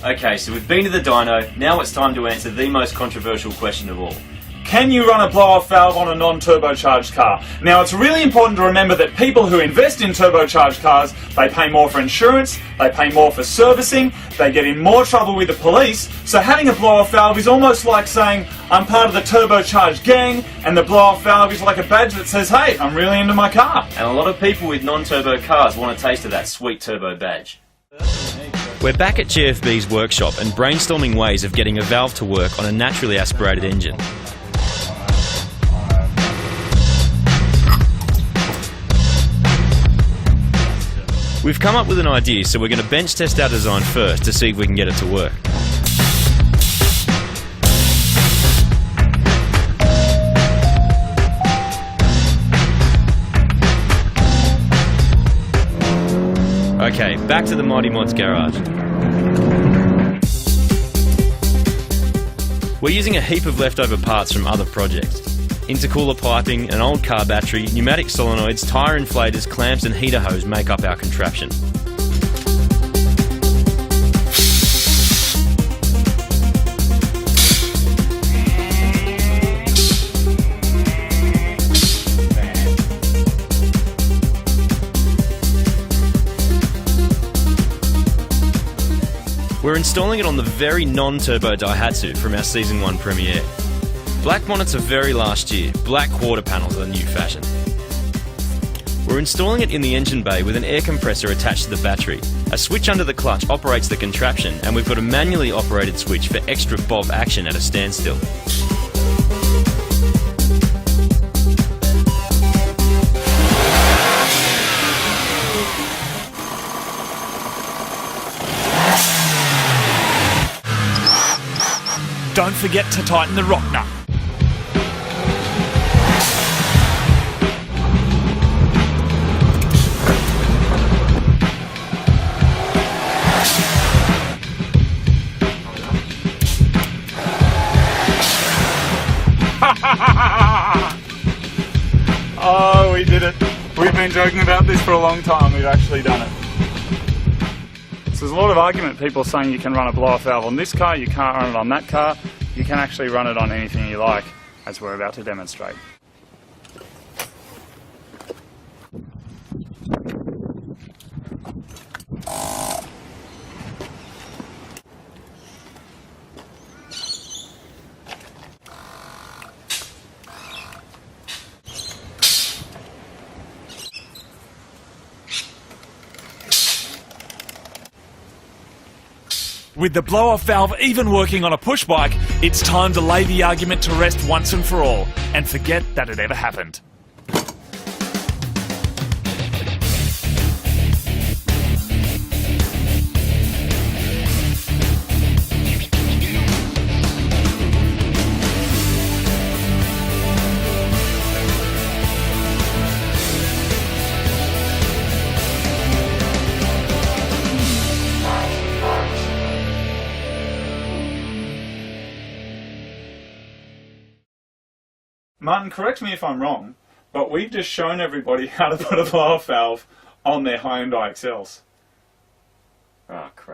Okay, so we've been to the dyno, now it's time to answer the most controversial question of all. Can you run a blow-off valve on a non-turbocharged car? Now, it's really important to remember that people who invest in turbocharged cars, they pay more for insurance, they pay more for servicing, they get in more trouble with the police, so having a blow-off valve is almost like saying, I'm part of the turbocharged gang, and the blow-off valve is like a badge that says, hey, I'm really into my car. And a lot of people with non-turbo cars want a taste of that sweet turbo badge. We're back at GFB's workshop and brainstorming ways of getting a valve to work on a naturally aspirated engine. We've come up with an idea, so we're going to bench test our design first to see if we can get it to work. Okay, back to the Mighty Mods garage. We're using a heap of leftover parts from other projects. Intercooler piping, an old car battery, pneumatic solenoids, tyre inflators, clamps and heater hose make up our contraption. We're installing it on the very non-turbo Daihatsu from our Season 1 premiere. Black bonnets are very last year, black quarter panels are the new fashion. We're installing it in the engine bay with an air compressor attached to the battery. A switch under the clutch operates the contraption, and we've got a manually operated switch for extra bob action at a standstill. Don't forget to tighten the rock nut. Oh, we did it. We've been joking about this for a long time. We've actually done it. So there's a lot of argument, people saying you can run a blow-off valve on this car, you can't run it on that car. You can actually run it on anything you like, as we're about to demonstrate. With the blow-off valve even working on a push bike, it's time to lay the argument to rest once and for all, and forget that it ever happened. Martin, correct me if I'm wrong, but we've just shown everybody how to put a blow-off valve on their Hyundai XLs. Oh, crap.